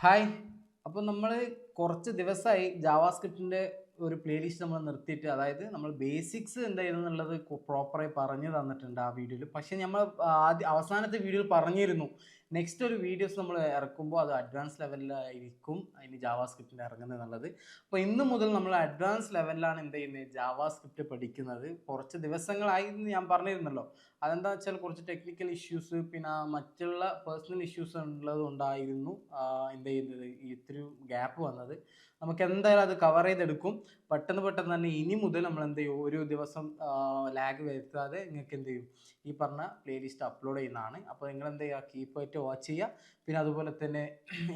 Hi. അപ്പോൾ നമ്മൾ കുറച്ച് ദിവസമായി ജാവാസ്ക്രിപ്റ്റിൻ്റെ ഒരു പ്ലേലിസ്റ്റ് നമ്മൾ നിർത്തിയിട്ട്, അതായത് നമ്മൾ ബേസിക്സ് എന്തായിരുന്നു എന്നുള്ളത് പ്രോപ്പറായി പറഞ്ഞു തന്നിട്ടുണ്ട് ആ വീഡിയോയിൽ. പക്ഷേ നമ്മൾ അവസാനത്തെ വീഡിയോയിൽ പറഞ്ഞിരുന്നു നെക്സ്റ്റ് ഒരു വീഡിയോസ് നമ്മൾ ഇറക്കുമ്പോൾ അത് അഡ്വാൻസ് ലെവലിലായിരിക്കും അതിന് ജാവാസ്ക്രിപ്റ്റിൻ്റെ ഇറങ്ങുന്നത് എന്നുള്ളത്. അപ്പോൾ ഇന്ന് മുതൽ നമ്മൾ അഡ്വാൻസ് ലെവലിലാണ് എന്ത് ചെയ്യുന്നത്, ജാവാസ്ക്രിപ്റ്റ് പഠിക്കുന്നത്. കുറച്ച് ദിവസങ്ങളായി എന്ന് ഞാൻ പറഞ്ഞിരുന്നല്ലോ. അതെന്താ വെച്ചാൽ കുറച്ച് ടെക്നിക്കൽ ഇഷ്യൂസ് പിന്നെ മറ്റുള്ള പേഴ്സണൽ ഇഷ്യൂസ് ഉള്ളത് കൊണ്ടായിരുന്നു എന്ത് ചെയ്യുന്നത് ഈ ഇത്തിരി ഗ്യാപ്പ് വന്നത്. നമുക്ക് എന്തായാലും അത് കവർ ചെയ്തെടുക്കും. പെട്ടെന്ന് തന്നെ ഇനി മുതൽ നമ്മൾ എന്ത് ചെയ്യും, ഒരു ദിവസം ലാഗ് വരുത്താതെ നിങ്ങൾക്ക് എന്ത് ചെയ്യും, ഈ പറഞ്ഞ പ്ലേലിസ്റ്റ് അപ്ലോഡ് ചെയ്യുന്നതാണ്. അപ്പോൾ നിങ്ങൾ എന്ത് ചെയ്യുക, കീപ്പായിട്ട് വാച്ച് ചെയ്യുക. പിന്നെ അതുപോലെ തന്നെ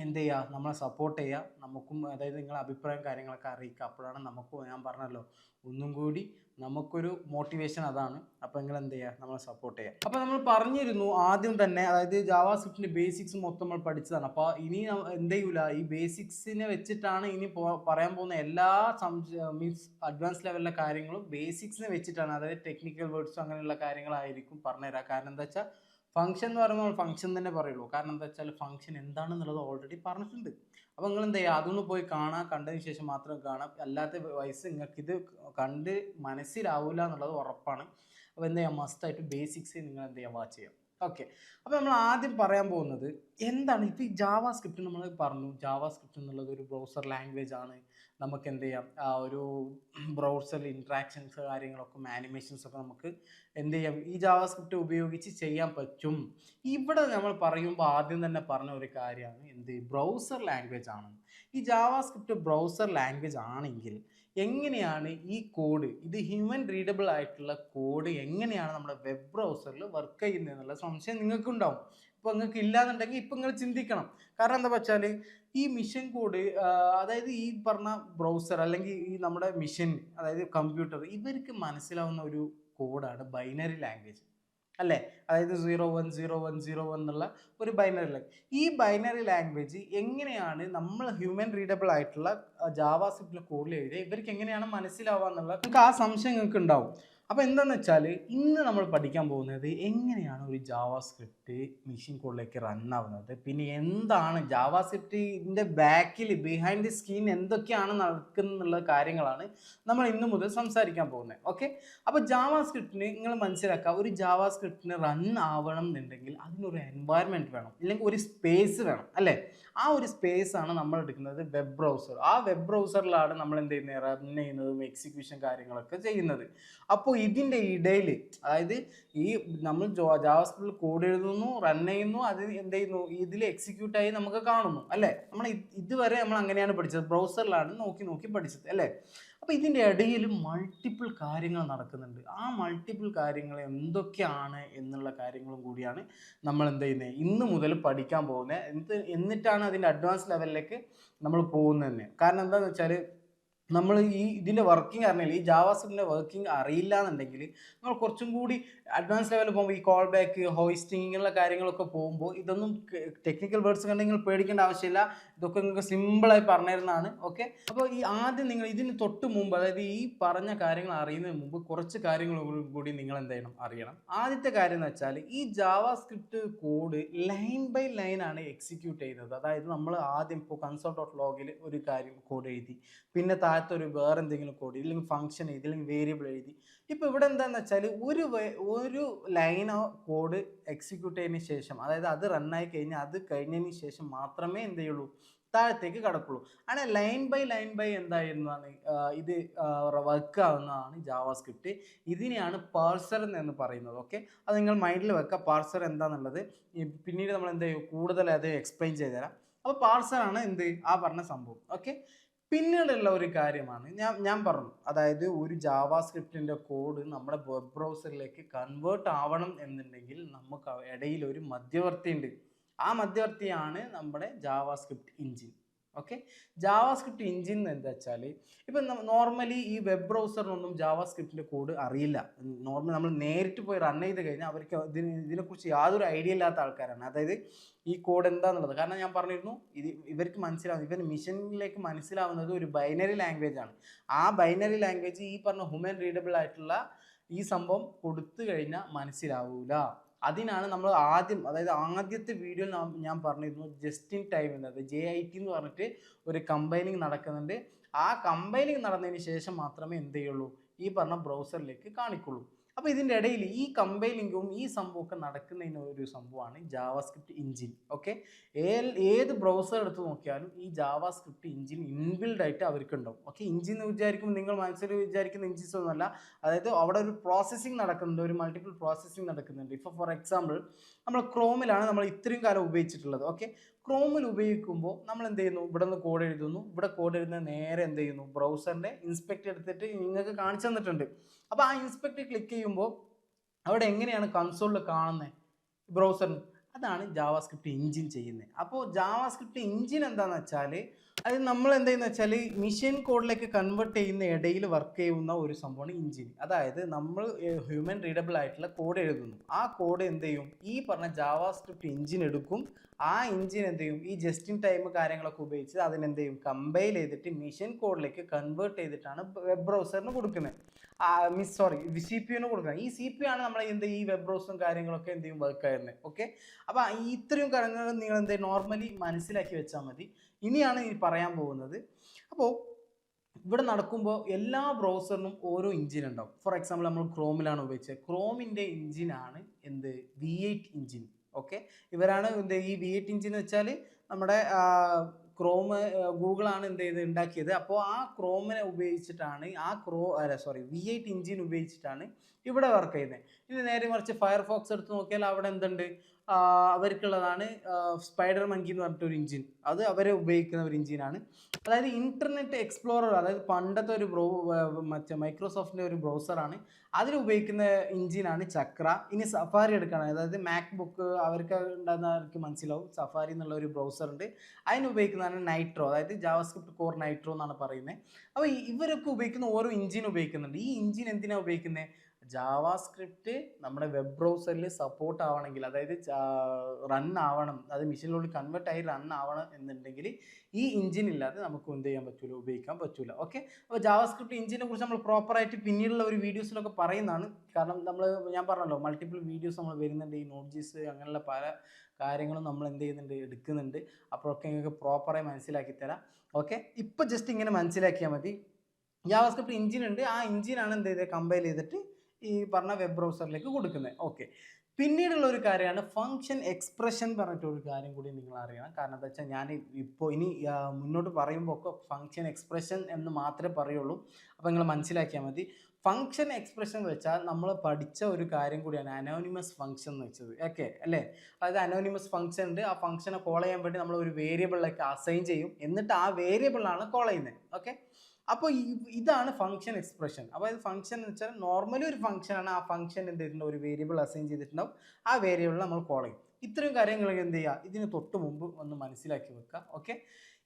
എന്ത് ചെയ്യുക, നമ്മളെ സപ്പോർട്ട് ചെയ്യുക. നമുക്കും അതായത് നിങ്ങളുടെ അഭിപ്രായം കാര്യങ്ങളൊക്കെ അറിയിക്കുക. അപ്പോഴാണ് നമുക്ക്, ഞാൻ പറഞ്ഞല്ലോ, ഒന്നും കൂടി നമുക്കൊരു മോട്ടിവേഷൻ അതാണ്. അപ്പോൾ നിങ്ങൾ എന്ത് ചെയ്യുക, നമ്മളെ സപ്പോർട്ട് ചെയ്യുക. അപ്പോൾ നമ്മൾ പറഞ്ഞിരുന്നു ആദ്യം തന്നെ, അതായത് ജാവാസ്ക്രിപ്റ്റിൻ്റെ ബേസിക്സ് മൊത്തം നമ്മൾ പഠിച്ചതാണ്. അപ്പോൾ ഇനി എന്ത് ചെയ്യൂല, ഈ ബേസിക്സിനെ വെച്ചിട്ടാണ് ഇനി പറയാൻ പോകുന്ന എല്ലാ മീൻസ് അഡ്വാൻസ് ലെവലിലെ കാര്യങ്ങളും ബേസിക്സിനെ വെച്ചിട്ടാണ്. അതായത് ടെക്നിക്കൽ വേർഡ്സ് അങ്ങനെയുള്ള കാര്യങ്ങളായിരിക്കും പറഞ്ഞുതരാം. കാരണം എന്താ വെച്ചാൽ ഫംഗ്ഷൻ എന്ന് പറയുമ്പോൾ ഫംഗ്ഷൻ തന്നെ പറയുള്ളൂ. കാരണം എന്താ വെച്ചാൽ ഫംഗ്ഷൻ എന്താണെന്നുള്ളത് ഓൾറെഡി പറഞ്ഞിട്ടുണ്ട്. അപ്പോൾ നിങ്ങൾ എന്ത് ചെയ്യുക, അതൊന്ന് പോയി കാണാം, കണ്ടതിന് ശേഷം മാത്രം കാണാം. അല്ലാത്ത വയസ്സ് നിങ്ങൾക്കിത് കണ്ട് മനസ്സിലാവില്ല എന്നുള്ളത് ഉറപ്പാണ്. അപ്പോൾ എന്ത് ചെയ്യുക, മസ്റ്റായിട്ട് ബേസിക്സ് നിങ്ങൾ എന്ത് ചെയ്യുക, വാച്ച് ചെയ്യാം. ഓക്കെ. അപ്പോൾ നമ്മൾ ആദ്യം പറയാൻ പോകുന്നത് എന്താണ്, ഇപ്പോൾ ഈ ജാവാസ്ക്രിപ്റ്റ് നമ്മൾ പറഞ്ഞു. ജാവാസ്ക്രിപ്റ്റ് എന്നുള്ളത് ഒരു ബ്രൗസർ ലാംഗ്വേജ് ആണ്. നമുക്ക് എന്ത് ചെയ്യാം, ഒരു ബ്രൗസറിൽ ഇൻട്രാക്ഷൻസ് കാര്യങ്ങളൊക്കെ ആനിമേഷൻസ് ഒക്കെ നമുക്ക് എന്ത് ചെയ്യാം, ഈ ജാവാസ്ക്രിപ്റ്റ് ഉപയോഗിച്ച് ചെയ്യാൻ പറ്റും. ഇവിടെ നമ്മൾ പറയുമ്പോൾ ആദ്യം തന്നെ പറഞ്ഞ ഒരു കാര്യമാണ് എന്ത്, ബ്രൗസർ ലാംഗ്വേജ് ആണ്. ഈ ജാവാസ്ക്രിപ്റ്റ് ബ്രൗസർ ലാംഗ്വേജ് ആണെങ്കിൽ എങ്ങനെയാണ് ഈ കോഡ്, ഇത് ഹ്യൂമൻ റീഡബിൾ ആയിട്ടുള്ള കോഡ് എങ്ങനെയാണ് നമ്മുടെ വെബ് ബ്രൗസറിൽ വർക്ക് ചെയ്യുന്നത് എന്നുള്ള സംശയം നിങ്ങൾക്കുണ്ടാവും. ഇപ്പോൾ നിങ്ങൾക്ക് ഇല്ലാന്നുണ്ടെങ്കിൽ ഇപ്പം നിങ്ങൾ ചിന്തിക്കണം. കാരണം എന്താ വെച്ചാൽ ഈ മിഷൻ കോഡ്, അതായത് ഈ പറഞ്ഞ ബ്രൗസർ അല്ലെങ്കിൽ ഈ നമ്മുടെ മിഷൻ, അതായത് കമ്പ്യൂട്ടർ, ഇവർക്ക് മനസ്സിലാവുന്ന ഒരു കോഡാണ് ബൈനറി ലാംഗ്വേജ് അല്ലേ. അതായത് 010101 എന്നുള്ള ഒരു ബൈനറി ലാംഗ്വേജ്. ഈ ബൈനറി ലാംഗ്വേജ് എങ്ങനെയാണ് നമ്മൾ ഹ്യൂമൻ റീഡബിൾ ആയിട്ടുള്ള ജാവാസ്ക്രിപ്റ്റിലെ കോഡിൽ എഴുതിയ ഇവർക്ക് എങ്ങനെയാണ് മനസ്സിലാവുക എന്നുള്ള നിങ്ങൾക്ക് ആ സംശയം നിങ്ങൾക്ക് ഉണ്ടാവും. അപ്പോൾ എന്താണെന്ന് വെച്ചാൽ ഇന്ന് നമ്മൾ പഠിക്കാൻ പോകുന്നത് എങ്ങനെയാണ് ഒരു ജാവാസ്ക്രിപ്റ്റ് മെഷീൻ കോഡിലേക്ക് റൺ ആവുന്നത്, പിന്നെ എന്താണ് ജാവാസ്ക്രിപ്റ്റിൻ്റെ ബാക്കിൽ ബിഹൈൻഡ് ദി സ്ക്രീൻ എന്തൊക്കെയാണ് നടക്കുന്നുള്ള കാര്യങ്ങളാണ് നമ്മൾ ഇന്ന് മുതൽ സംസാരിക്കാൻ പോകുന്നത്. ഓക്കെ. അപ്പോൾ ജാവാസ്ക്രിപ്റ്റിന് നിങ്ങൾ മനസ്സിലാക്കുക, ഒരു ജാവാസ്ക്രിപ്റ്റിന് റൺ ആവണം എന്നുണ്ടെങ്കിൽ അതിനൊരു എൻവയൺമെൻറ്റ് വേണം, ഇല്ലെങ്കിൽ ഒരു സ്പേസ് വേണം അല്ലേ. ആ ഒരു സ്പേസ് ആണ് നമ്മൾ എടുക്കുന്നത് വെബ് ബ്രൗസർ. ആ വെബ് ബ്രൗസറിലാണ് നമ്മൾ എന്ത് ചെയ്യുന്നത്, റൺ ചെയ്യുന്നതും എക്സിക്യൂഷൻ കാര്യങ്ങളൊക്കെ ചെയ്യുന്നത്. അപ്പോൾ ഇതിൻ്റെ ഇടയിൽ, അതായത് ഈ നമ്മൾ ജാവാസ്ക്രിപ്റ്റിൽ കോഡ് എഴുതുന്നു, റൺ ചെയ്യുന്നു, അത് എന്ത് ചെയ്യുന്നു, ഇതിൽ എക്സിക്യൂട്ടായി നമുക്ക് കാണുന്നു അല്ലേ. നമ്മൾ ഇതുവരെ നമ്മൾ അങ്ങനെയാണ് പഠിച്ചത്, ബ്രൗസറിലാണ് നോക്കി പഠിച്ചത് അല്ലേ. അപ്പോൾ ഇതിൻ്റെ ഇടയിൽ മൾട്ടിപ്പിൾ കാര്യങ്ങൾ നടക്കുന്നുണ്ട്. ആ മൾട്ടിപ്പിൾ കാര്യങ്ങൾ എന്തൊക്കെയാണ് എന്നുള്ള കാര്യങ്ങളും കൂടിയാണ് നമ്മൾ എന്ത് ചെയ്യുന്നത്, ഇന്ന് മുതൽ പഠിക്കാൻ പോകുന്നത്. എന്നിട്ടാണ് അതിൻ്റെ അഡ്വാൻസ് ലെവലിലേക്ക് നമ്മൾ പോകുന്നത് തന്നെ. കാരണം എന്താണെന്ന് വെച്ചാൽ നമ്മൾ ഇതിൻ്റെ വർക്കിംഗ് അറിയില്ല, ഈ ജാവാസ്ക്രിപ്റ്റിൻ്റെ വർക്കിംഗ് അറിയില്ല എന്നുണ്ടെങ്കിൽ നമ്മൾ കുറച്ചും കൂടി അഡ്വാൻസ് ലെവലിൽ പോകുമ്പോൾ ഈ കോൾ ബാക്ക്, ഹോയിസ്റ്റിംഗ് ഇങ്ങനെയുള്ള കാര്യങ്ങളൊക്കെ പോകുമ്പോൾ ഇതൊന്നും ടെക്നിക്കൽ വേർഡ്സ് കണ്ടെങ്കിൽ പേടിക്കേണ്ട ആവശ്യമില്ല. ഇതൊക്കെ നിങ്ങൾക്ക് സിമ്പിളായി പറഞ്ഞിരുന്നതാണ്. ഓക്കെ. അപ്പോൾ ഈ ആദ്യം നിങ്ങൾ ഇതിന് തൊട്ട് മുമ്പ്, അതായത് ഈ പറഞ്ഞ കാര്യങ്ങൾ അറിയുന്നതിന് മുമ്പ് കുറച്ച് കാര്യങ്ങൾ കൂടി നിങ്ങൾ എന്ത് ചെയ്യണം, അറിയണം. ആദ്യത്തെ കാര്യം എന്ന് വെച്ചാൽ ഈ JavaScript code line by line ആണ് എക്സിക്യൂട്ട് ചെയ്യുന്നത്. അതായത് നമ്മൾ ആദ്യം ഇപ്പോൾ console.logൽ ഒരു കാര്യം കോഡ് എഴുതി, പിന്നെ ഒരു വേറെ എന്തെങ്കിലും കോഡ്, ഇല്ലെങ്കിൽ ഫംഗ്ഷൻ എഴുതി, അല്ലെങ്കിൽ വേരിയബിൾ എഴുതി. ഇപ്പോൾ ഇവിടെ എന്താണെന്ന് വെച്ചാൽ ഒരു ലൈൻ കോഡ് എക്സിക്യൂട്ട് ചെയ്തതിന് ശേഷം, അതായത് അത് റണ്ണായി കഴിഞ്ഞാൽ അത് കഴിഞ്ഞതിന് ശേഷം മാത്രമേ എന്ത് ചെയ്യുള്ളൂ, താഴത്തേക്ക് കടക്കുള്ളൂ. അങ്ങനെ ലൈൻ ബൈ എന്തായിരുന്നതാണ് ഇത് വർക്ക് ആവുന്നതാണ് ജാവാസ്ക്രിപ്റ്റ്. ഇതിനെയാണ് പാർസർ എന്ന് പറയുന്നത്. ഓക്കെ. അത് നിങ്ങൾ മൈൻഡിൽ വെക്കുക, പാർസർ എന്താണെന്നുള്ളത്. പിന്നീട് നമ്മൾ എന്ത് ചെയ്യും, കൂടുതൽ അത് എക്സ്പ്ലെയിൻ ചെയ്ത് തരാം. അപ്പോൾ പാർസറാണ് എന്ത്, ആ പറഞ്ഞ സംഭവം. ഓക്കെ. പിന്നീടുള്ള ഒരു കാര്യമാണ് ഞാൻ പറഞ്ഞു, അതായത് ഒരു ജാവാസ്ക്രിപ്റ്റിൻ്റെ കോഡ് നമ്മുടെ വെബ് ബ്രൗസറിലേക്ക് കൺവേർട്ട് ആവണം എന്നുണ്ടെങ്കിൽ നമുക്ക് ഇടയിൽ ഒരു മധ്യവർത്തി ഉണ്ട്. ആ മധ്യവർത്തിയാണ് നമ്മുടെ JavaScript engine. Okay. JavaScript engine എന്താ വെച്ചാൽ, ഇപ്പം നോർമലി ഈ വെബ് ബ്രൗസറിനൊന്നും ജാവാസ്ക്രിപ്റ്റിൻ്റെ കോഡ് അറിയില്ല. നോർമലി നമ്മൾ നേരിട്ട് പോയി റൺ ചെയ്ത് കഴിഞ്ഞാൽ അവർക്ക് ഇതിനെക്കുറിച്ച് യാതൊരു ഐഡിയ ഇല്ലാത്ത ആൾക്കാരാണ്. അതായത് ഈ കോഡ് എന്താണെന്നുള്ളത്. കാരണം ഞാൻ പറഞ്ഞിരുന്നു, ഇവർക്ക് മനസ്സിലാവുന്നത്, ഇവർ മിഷനിലേക്ക് മനസ്സിലാവുന്നത് ഒരു ബൈനറി ലാംഗ്വേജ് ആണ്. ആ ബൈനറി ലാംഗ്വേജ് ഈ പറഞ്ഞ ഹ്യൂമൻ റീഡബിൾ ആയിട്ടുള്ള ഈ സംഭവം കൊടുത്തു കഴിഞ്ഞാൽ മനസ്സിലാവൂല. അതിനാണ് നമ്മൾ ആദ്യത്തെ വീഡിയോയിൽ ഞാൻ പറഞ്ഞിരുന്നു ജസ്റ്റ് ഇൻ ടൈം എന്നത് JIT എന്ന് പറഞ്ഞിട്ട് ഒരു കമ്പൈനിങ് നടക്കുന്നുണ്ട്. ആ കമ്പൈനിങ് നടന്നതിന് ശേഷം മാത്രമേ എന്ത് ചെയ്യുള്ളൂ, ഈ പറഞ്ഞ ബ്രൗസറിലേക്ക് കാണിക്കുള്ളൂ. അപ്പോൾ ഇതിൻ്റെ ഇടയിൽ ഈ കമ്പൈനിങ്ങും ഈ സംഭവമൊക്കെ നടക്കുന്നതിന് ഒരു സംഭവമാണ് ജാവാസ്ക്രിപ്റ്റ് എഞ്ചിൻ. ഓക്കെ, ഏത് ബ്രൗസർ എടുത്ത് നോക്കിയാലും ഈ ജാവാസ്ക്രിപ്റ്റ് എഞ്ചിൻ ഇൻബിൽഡ് ആയിട്ട് അവർക്ക് ഉണ്ടാവും. ഓക്കെ, എഞ്ചിൻ എന്ന് വിചാരിക്കുമ്പോൾ നിങ്ങൾ മനസ്സിൽ വിചാരിക്കുന്ന എഞ്ചിൻസ് ഒന്നുമല്ല, അതായത് അവിടെ ഒരു പ്രോസസ്സിങ് നടക്കുന്നുണ്ട്, ഒരു മൾട്ടിപ്പിൾ പ്രോസസ്സിങ് നടക്കുന്നുണ്ട്. ഇപ്പോൾ ഫോർ എക്സാമ്പിൾ നമ്മൾ ക്രോമിലാണ് നമ്മൾ ഇത്രയും കാലം ഉപയോഗിച്ചിട്ടുള്ളത്. ഓക്കെ, ക്രോമിൽ ഉപയോഗിക്കുമ്പോൾ നമ്മൾ എന്ത് ചെയ്യുന്നു, ഇവിടെ നിന്ന് കോഡ് എഴുതുന്നു, ഇവിടെ കോഡ് എഴുതുന്ന നേരെ എന്ത് ചെയ്യുന്നു, ബ്രൗസറിൻ്റെ ഇൻസ്പെക്ട് എടുത്തിട്ട് നിങ്ങൾക്ക് കാണിച്ചു തന്നിട്ടുണ്ട്. അപ്പോൾ ആ ഇൻസ്പെക്ട് ക്ലിക്ക് ചെയ്യുമ്പോൾ അവിടെ എങ്ങനെയാണ് കൺസോളിൽ കാണുന്നത് ബ്രൗസറിന്, അതാണ് ജാവാസ്ക്രിപ്റ്റ് എഞ്ചിൻ ചെയ്യുന്നത്. അപ്പോൾ ജാവാസ്ക്രിപ്റ്റ് എഞ്ചിൻ എന്താണെന്ന് വെച്ചാൽ അത് നമ്മൾ എന്താണെന്ന് വെച്ചാൽ മെഷീൻ കോഡിലേക്ക് കൺവേർട്ട് ചെയ്യുന്ന ഇടയിൽ വർക്ക് ചെയ്യുന്ന ഒരു സംഭവമാണ് എഞ്ചിൻ. അതായത് നമ്മൾ ഹ്യൂമൻ റീഡബിൾ ആയിട്ടുള്ള കോഡ് എഴുതുന്നു, ആ കോഡ് എന്ത് ചെയ്യും, ഈ പറഞ്ഞ ജാവാസ്ക്രിപ്റ്റ് എഞ്ചിൻ എടുക്കും. ആ എഞ്ചിൻ എന്ത് ചെയ്യും, ഈ ജസ്റ്റ് ഇൻ ടൈം കാര്യങ്ങളൊക്കെ ഉപയോഗിച്ച് അതിനെന്ത് ചെയ്യും, കമ്പൈൽ ചെയ്തിട്ട് മെഷീൻ കോഡിലേക്ക് കൺവേർട്ട് ചെയ്തിട്ടാണ് വെബ് ബ്രൗസറിന് കൊടുക്കുന്നത്. CPU കൊടുക്കുന്നത്. ഈ CPU ആണ് നമ്മളെ ഈ വെബ് ബ്രൗസറും കാര്യങ്ങളൊക്കെ എന്ത് ചെയ്യും, വർക്ക് ആയിരുന്നത്. ഓക്കെ, അപ്പോൾ ഇത്രയും കാര്യങ്ങൾ നിങ്ങൾ എന്ത് നോർമലി മനസ്സിലാക്കി വെച്ചാൽ മതി. ഇനിയാണ് ഈ പറയാൻ പോകുന്നത്. അപ്പോൾ ഇവിടെ നടക്കുമ്പോൾ എല്ലാ ബ്രൗസറിനും ഓരോ എഞ്ചിൻ ഉണ്ടാവും. ഫോർ എക്സാമ്പിൾ നമ്മൾ ക്രോമിലാണ് ഉപയോഗിച്ചത്, ക്രോമിൻ്റെ എഞ്ചിനാണ് V8 എഞ്ചിൻ. ഓക്കെ, ഇവരാണ് ഈ V8 എഞ്ചിൻ എന്ന് വെച്ചാൽ നമ്മുടെ ഗൂഗിളാണ് ഉണ്ടാക്കിയത്. അപ്പോൾ ആ ക്രോമിനെ ഉപയോഗിച്ചിട്ടാണ് V8 എഞ്ചിൻ ഉപയോഗിച്ചിട്ടാണ് ഇവിടെ വർക്ക് ചെയ്യുന്നത്. ഇനി നേരെ മറിച്ച് ഫയർഫോക്സ് എടുത്ത് നോക്കിയാൽ അവിടെ എന്തുണ്ട്, അവർക്കുള്ളതാണ് സ്പൈഡർ മങ്കി എന്ന് പറഞ്ഞിട്ടൊരു എഞ്ചിൻ. അത് അവരെ ഉപയോഗിക്കുന്ന ഒരു എഞ്ചിനാണ്. അതായത് ഇൻ്റർനെറ്റ് എക്സ്പ്ലോറർ, അതായത് പണ്ടത്തെ ഒരു മൈക്രോസോഫ്റ്റിൻ്റെ ഒരു ബ്രൗസറാണ്, അതിൽ ഉപയോഗിക്കുന്ന എഞ്ചിനാണ് ചക്ര. ഇനി സഫാരി എടുക്കുകയാണ്, അതായത് മാക് ബുക്ക് അവർക്ക് ഉണ്ടാകുന്നവർക്ക് മനസ്സിലാവും, സഫാരി എന്നുള്ള ഒരു ബ്രൗസർ ഉണ്ട്, അതിന് ഉപയോഗിക്കുന്നതാണ് നൈട്രോ, അതായത് ജാവാസ്ക്രിപ്റ്റ് കോർ നൈട്രോ എന്നാണ് പറയുന്നത്. അപ്പോൾ ഇവരൊക്കെ ഉപയോഗിക്കുന്ന ഓരോ എഞ്ചിൻ ഉപയോഗിക്കുന്നുണ്ട്. ഈ എഞ്ചിൻ എന്തിനാണ് ഉപയോഗിക്കുന്നത്, ജാവാസ്ക്രിപ്റ്റ് നമ്മുടെ വെബ് ബ്രൗസറിൽ സപ്പോർട്ട് ആവണമെങ്കിൽ, അതായത് റൺ ആവണം, അത് മെഷീനിലോട്ട് കൺവേർട്ട് ആയി റൺ ആവണം എന്നുണ്ടെങ്കിൽ ഈ എഞ്ചിൻ ഇല്ലാതെ നമുക്ക് എന്ത് ചെയ്യാൻ പറ്റില്ല, ഉപയോഗിക്കാൻ പറ്റില്ല. ഓക്കെ, അപ്പോൾ ജാവാസ്ക്രിപ്റ്റ് എഞ്ചിനെ കുറിച്ച് നമ്മൾ പ്രോപ്പറായിട്ട് പിന്നീടുള്ള ഒരു വീഡിയോസിലൊക്കെ പറയുന്നതാണ്. കാരണം ഞാൻ പറഞ്ഞല്ലോ മൾട്ടിപ്പിൾ വീഡിയോസ് നമ്മൾ വരുന്നുണ്ട്, ഈ നോട്ട്ജീസ് അങ്ങനെയുള്ള പല കാര്യങ്ങളും നമ്മൾ എന്ത് ചെയ്യുന്നുണ്ട്, എടുക്കുന്നുണ്ട്. അപ്പോഴൊക്കെ നിങ്ങൾക്ക് പ്രോപ്പറായി മനസ്സിലാക്കി തരാം. ഓക്കെ, ഇപ്പോൾ ജസ്റ്റ് ഇങ്ങനെ മനസ്സിലാക്കിയാൽ മതി. ജാവാസ്ക്രിപ്റ്റ് എഞ്ചിൻ ഉണ്ട്, ആ എഞ്ചിനാണ് എന്ത് ചെയ്തത്, കമ്പൈൽ ചെയ്തിട്ട് ഈ പറഞ്ഞ വെബ് ബ്രൗസറിലേക്ക് കൊടുക്കുന്നത്. ഓക്കെ, പിന്നീടുള്ള ഒരു കാര്യമാണ് ഫങ്ഷൻ എക്സ്പ്രഷൻ പറഞ്ഞിട്ടൊരു കാര്യം കൂടി നിങ്ങൾ അറിയണം. കാരണം എന്താ വെച്ചാൽ ഞാൻ ഇപ്പോൾ ഇനി മുന്നോട്ട് പറയുമ്പോൾ ഒക്കെ ഫങ്ഷൻ എക്സ്പ്രഷൻ എന്ന് മാത്രമേ പറയുള്ളൂ. അപ്പോൾ നിങ്ങൾ മനസ്സിലാക്കിയാൽ മതി. ഫങ്ഷൻ എക്സ്പ്രഷൻ എന്ന് വെച്ചാൽ നമ്മൾ പഠിച്ച ഒരു കാര്യം കൂടിയാണ് അനോണിമസ് ഫങ്ഷൻ എന്ന് വെച്ചത്. ഓക്കെ അല്ലേ, അതായത് അനോണിമസ് ഫങ്ഷൻ ഉണ്ട്, ആ ഫങ്ഷനെ കോൾ ചെയ്യാൻ വേണ്ടി നമ്മൾ ഒരു വേരിയബിളിലേക്ക് അസൈൻ ചെയ്യും, എന്നിട്ട് ആ വേരിയബിളാണ് കോൾ ചെയ്യുന്നത്. ഓക്കെ, അപ്പോൾ ഇതാണ് ഫങ്ഷൻ എക്സ്പ്രഷൻ. അപ്പോൾ ഇത് ഫങ്ഷൻ എന്ന് വെച്ചാൽ നോർമലി ഒരു ഫങ്ഷനാണ്, ആ ഫങ്ഷൻ എന്ത് ചെയ്തിട്ടുണ്ടാവും, ഒരു വേരിയബിൾ അസൈൻ ചെയ്തിട്ടുണ്ടാവും, ആ വേരിയബിൾ നമ്മൾ കോൾ ചെയ്യും. ഇത്രയും കാര്യങ്ങൾ എന്ത് ചെയ്യുക, ഇതിന് തൊട്ട് മുമ്പ് ഒന്ന് മനസ്സിലാക്കി വെക്കുക. ഓക്കെ,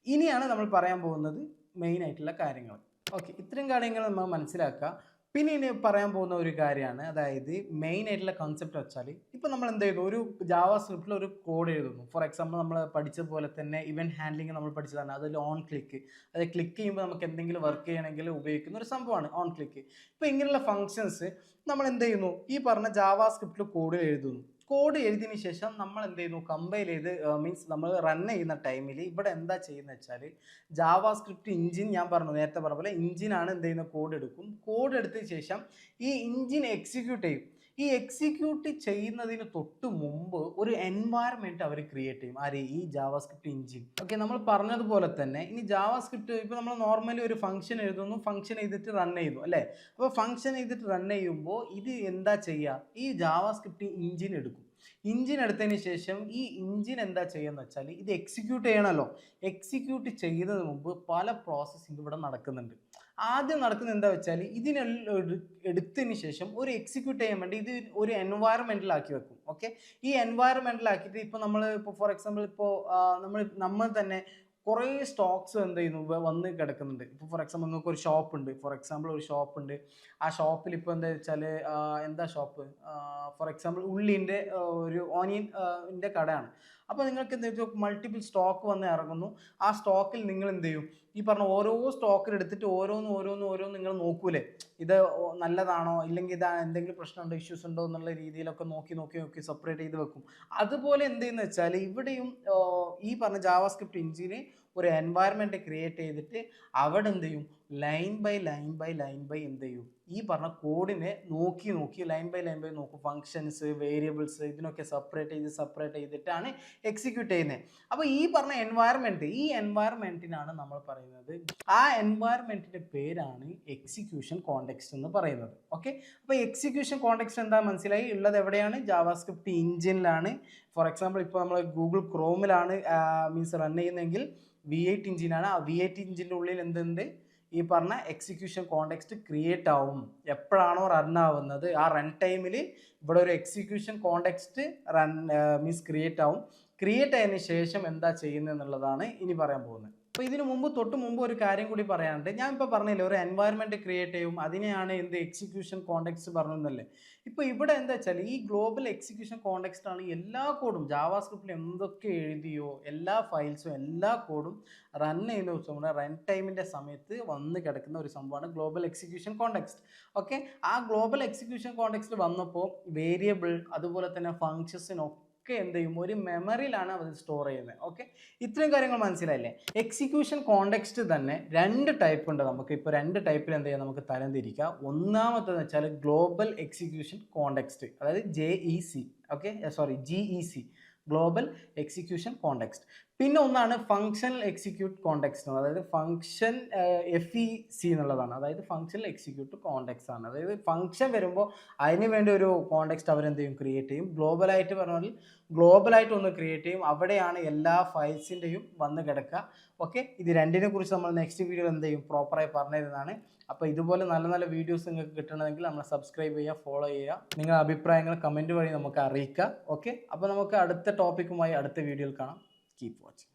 ഇനിയാണ് നമ്മൾ പറയാൻ പോകുന്നത് മെയിൻ ആയിട്ടുള്ള കാര്യങ്ങൾ. ഓക്കെ, ഇത്രയും കാര്യങ്ങൾ നമ്മൾ മനസ്സിലാക്കുക. പിന്നെ ഇനി പറയാൻ പോകുന്ന ഒരു കാര്യമാണ്, അതായത് മെയിൻ ആയിട്ടുള്ള കൺസെപ്റ്റ് വെച്ചാൽ ഇപ്പോൾ നമ്മൾ എന്ത് ചെയ്യുന്നു, ഒരു ജാവാസ്ക്രിപ്റ്റിൽ ഒരു കോഡ് എഴുതുന്നു. ഫോർ എക്സാമ്പിൾ നമ്മൾ പഠിച്ച പോലെ തന്നെ ഇവൻറ്റ് ഹാൻഡ്ലിങ് നമ്മൾ പഠിച്ചതാണ്. അതിൽ ഓൺ ക്ലിക്ക്, അതായത് ക്ലിക്ക് ചെയ്യുമ്പോൾ നമുക്ക് എന്തെങ്കിലും വർക്ക് ചെയ്യണമെങ്കിൽ ഉപയോഗിക്കുന്ന ഒരു സംഭവമാണ് ഓൺ ക്ലിക്ക്. ഇപ്പോൾ ഇങ്ങനെയുള്ള ഫങ്ഷൻസ് നമ്മൾ എന്ത് ചെയ്യുന്നു, ഈ പറഞ്ഞ ജാവാസ്ക്രിപ്റ്റിൽ കോഡ് എഴുതുന്നു. കോഡ് എഴുതിയതിന് ശേഷം നമ്മൾ എന്ത് ചെയ്യുന്നു, കമ്പൈൽ ചെയ്ത് മീൻസ് നമ്മൾ റൺ ചെയ്യുന്ന ടൈമിൽ ഇവിടെ എന്താ ചെയ്യുന്നത് വെച്ചാൽ ജാവാസ്ക്രിപ്റ്റ് എഞ്ചിൻ, ഞാൻ പറഞ്ഞു നേരത്തെ പറഞ്ഞ പോലെ എഞ്ചിനാണ് എന്ത് ചെയ്യുന്ന കോഡ് എടുക്കും. കോഡ് എടുത്തതിന് ശേഷം ഈ എഞ്ചിൻ എക്സിക്യൂട്ട് ചെയ്യും. ഈ എക്സിക്യൂട്ട് ചെയ്യുന്നതിന് തൊട്ട് മുമ്പ് ഒരു എൻവയറമെൻറ്റ് അവർ ക്രിയേറ്റ് ചെയ്യും. ആര്, ഈ ജാവാസ്ക്രിപ്റ്റ് എഞ്ചിൻ. ഓക്കെ, നമ്മൾ പറഞ്ഞതുപോലെ തന്നെ ഇനി ജാവാസ്ക്രിപ്റ്റ് ഇപ്പോൾ നമ്മൾ നോർമലി ഒരു ഫംഗ്ഷൻ എഴുതുന്നു, ഫംഗ്ഷൻ ചെയ്തിട്ട് റൺ ചെയ്യുന്നു അല്ലേ. അപ്പോൾ ഫംഗ്ഷൻ ചെയ്തിട്ട് റൺ ചെയ്യുമ്പോൾ ഇത് എന്താ ചെയ്യുക, ഈ ജാവാസ്ക്രിപ്റ്റ് എഞ്ചിൻ എടുക്കും. എഞ്ചിൻ എടുത്തതിന് ശേഷം ഈ എഞ്ചിൻ എന്താ ചെയ്യുന്നത് വെച്ചാൽ ഇത് എക്സിക്യൂട്ട് ചെയ്യണമല്ലോ. എക്സിക്യൂട്ട് ചെയ്യുന്നതിന് മുമ്പ് പല പ്രോസസ്സിങ് ഇവിടെ നടക്കുന്നുണ്ട്. ആദ്യം നടക്കുന്നത് എന്താ വെച്ചാൽ ഇതിനെല്ലാം എടുത്തതിന് ശേഷം ഒരു എക്സിക്യൂട്ട് ചെയ്യാൻ വേണ്ടി ഇത് ഒരു എൻവയറമെൻറ്റിലാക്കി വെക്കും. ഓക്കെ, ഈ എൻവയറമെൻറ്റിലാക്കിയിട്ട് ഇപ്പോൾ നമ്മൾ ഫോർ എക്സാമ്പിൾ നമ്മൾ തന്നെ കുറേ സ്റ്റോക്സ് എന്ത് ചെയ്യുന്നു, വന്ന് കിടക്കുന്നുണ്ട്. ഇപ്പോൾ ഫോർ എക്സാമ്പിൾ നിങ്ങൾക്ക് ഒരു ഷോപ്പ് ഉണ്ട്, ആ ഷോപ്പിൽ ഇപ്പോൾ എന്താ വെച്ചാൽ എന്താ ഷോപ്പ്, ഫോർ എക്സാമ്പിൾ ഉള്ളിൻ്റെ ഒരു ഓനിയൻ്റെ കടയാണ്. അപ്പോൾ നിങ്ങൾക്ക് എന്താ വെച്ചാൽ മൾട്ടിപ്പിൾ സ്റ്റോക്ക് വന്ന് ഇറങ്ങുന്നു. ആ സ്റ്റോക്കിൽ നിങ്ങൾ എന്ത് ചെയ്യും, ഈ പറഞ്ഞ ഓരോ സ്റ്റോക്കിൽ എടുത്തിട്ട് ഓരോന്ന് നിങ്ങൾ നോക്കൂലേ, ഇത് നല്ലതാണോ ഇല്ലെങ്കിൽ ഇത് എന്തെങ്കിലും പ്രശ്നമുണ്ടോ ഇഷ്യൂസ് ഉണ്ടോ എന്നുള്ള രീതിയിലൊക്കെ നോക്കി സെപ്പറേറ്റ് ചെയ്ത് വെക്കും. അതുപോലെ എന്തെന്ന് വെച്ചാൽ ഇവിടെയും ഈ പറഞ്ഞ ജാവാസ്ക്രിപ്റ്റ് എഞ്ചിന് ഒരു എൻവയറമെന്റ് ക്രിയേറ്റ് ചെയ്തിട്ട് അവിടെ എന്ത് ചെയ്യും, ലൈൻ ബൈ എന്ത് ചെയ്യും, ഈ പറഞ്ഞ കോഡിനെ നോക്കി ലൈൻ ബൈ നോക്കും. ഫങ്ഷൻസ്, വേരിയബിൾസ് ഇതിനൊക്കെ സെപ്പറേറ്റ് ചെയ്തിട്ടാണ് എക്സിക്യൂട്ട് ചെയ്യുന്നത്. അപ്പോൾ ഈ പറഞ്ഞ ഈ എൻവയറമെന്റിനാണ് നമ്മൾ പറയുന്നത്, ആ എൻവയറമെന്റിന്റെ പേരാണ് എക്സിക്യൂഷൻ കോണ്ടെക്സ്റ്റ് എന്ന് പറയുന്നത്. ഓക്കെ, അപ്പോൾ എക്സിക്യൂഷൻ കോണ്ടെക്സ്റ്റ് എന്താ മനസ്സിലായി ഉള്ളത്, എവിടെയാണ്, ജാവാസ്ക്രിപ്റ്റ് എഞ്ചിനിലാണ്. ഫോർ എക്സാമ്പിൾ ഇപ്പോൾ നമ്മൾ ഗൂഗിൾ ക്രോമിലാണ് മീൻസ് റൺ ചെയ്യുന്നതെങ്കിൽ V8 എഞ്ചിനാണ്. ആ V8 എഞ്ചിൻ്റെ ഉള്ളിൽ എന്തുണ്ട്, ഈ പറഞ്ഞ എക്സിക്യൂഷൻ കോണ്ടെക്സ്റ്റ് ക്രിയേറ്റ് ആവും. എപ്പോഴാണോ റൺ ആവുന്നത് ആ റൺ ടൈമിൽ ഇവിടെ ഒരു എക്സിക്യൂഷൻ കോണ്ടെക്സ്റ്റ് മീൻസ് ക്രിയേറ്റ് ആവും. ക്രിയേറ്റ് ആയതിനു ശേഷം എന്താ ചെയ്യുന്നത് എന്നുള്ളതാണ് ഇനി പറയാൻ പോകുന്നത്. അപ്പോൾ ഇതിന് തൊട്ട് മുമ്പ് ഒരു കാര്യം കൂടി പറയാനുണ്ട്. ഞാൻ ഇപ്പോൾ പറഞ്ഞില്ലേ ഒരു എൻവയറമെന്റ് ക്രിയേറ്റ് ചെയ്യും, അതിനെയാണ് എന്ത് എക്സിക്യൂഷൻ കോണ്ടെക്സ്റ്റ് പറഞ്ഞതല്ലേ. ഇപ്പോൾ ഇവിടെ എന്താ വെച്ചാൽ ഈ ഗ്ലോബൽ എക്സിക്യൂഷൻ കോണ്ടെക്സ്റ്റ് ആണ് എല്ലാ കോഡും ജാവാസ്ക്രിപ്റ്റിൽ എന്തൊക്കെ എഴുതിയോ എല്ലാ ഫയൽസും എല്ലാ കോഡും റൺ ചെയ്യുന്ന ദിവസം റൺ ടൈമിൻ്റെ സമയത്ത് വന്ന് കിടക്കുന്ന ഒരു സംഭവമാണ് ഗ്ലോബൽ എക്സിക്യൂഷൻ കോണ്ടെക്സ്റ്റ്. ഓക്കെ, ആ ഗ്ലോബൽ എക്സിക്യൂഷൻ കോണ്ടെക്സ്റ്റ് വന്നപ്പോൾ വേരിയബിൾ അതുപോലെ തന്നെ ഫങ്ഷൻസിനൊക്കെ എന്ത് ചെയ്യും, ഒരു മെമ്മറിയിലാണ് അത് സ്റ്റോർ ചെയ്യുന്നത്. ഓക്കെ, ഇത്രയും കാര്യങ്ങൾ മനസ്സിലായില്ലേ. എക്സിക്യൂഷൻ കോണ്ടെക്സ്റ്റ് തന്നെ രണ്ട് ടൈപ്പ് ഉണ്ട്. നമുക്ക് ഇപ്പോൾ രണ്ട് ടൈപ്പിൽ എന്ത് ചെയ്യാം, നമുക്ക് തരംതിരിക്കാം. ഒന്നാമത്തെന്ന് വെച്ചാൽ ഗ്ലോബൽ എക്സിക്യൂഷൻ കോണ്ടെക്സ്റ്റ്, അതായത് GEC, ഗ്ലോബൽ എക്സിക്യൂഷൻ കോണ്ടെക്സ്റ്റ്. പിന്നെ ഒന്നാണ് ഫങ്ഷണൽ എക്സിക്യൂട്ട് കോണ്ടെക്സ്റ്റ്, അതായത് ഫങ്ഷൻ FEC എന്നുള്ളതാണ്, അതായത് ഫങ്ഷണൽ എക്സിക്യൂട്ട് കോണ്ടെക്സ്റ്റ് ആണ്. അതായത് ഫങ്ഷൻ വരുമ്പോൾ അതിന് വേണ്ടി ഒരു കോണ്ടെക്സ്റ്റ് അവരെന്ത് ചെയ്യും, ക്രിയേറ്റ് ചെയ്യും. ഗ്ലോബലായിട്ട് പറഞ്ഞാൽ ഗ്ലോബലായിട്ട് ഒന്ന് ക്രിയേറ്റ് ചെയ്യും, അവിടെയാണ് എല്ലാ ഫയൽസിൻ്റെയും വന്ന് കിടക്കുക. ഓക്കെ, ഇത് രണ്ടിനെ കുറിച്ച് നമ്മൾ നെക്സ്റ്റ് വീഡിയോ എന്ത് ചെയ്യും, പ്രോപ്പറായി പറഞ്ഞു തരുന്നതാണ്. അപ്പോൾ ഇതുപോലെ നല്ല വീഡിയോസ് നിങ്ങൾക്ക് കിട്ടണമെങ്കിൽ നമ്മൾ സബ്സ്ക്രൈബ് ചെയ്യുക, ഫോളോ ചെയ്യുക, നിങ്ങളുടെ അഭിപ്രായങ്ങൾ കമൻറ്റ് വഴി നമുക്ക് അറിയിക്കുക. ഓക്കെ, അപ്പോൾ നമുക്ക് അടുത്ത ടോപ്പിക്കുമായി അടുത്ത വീഡിയോയിൽ കാണാം. Keep watching.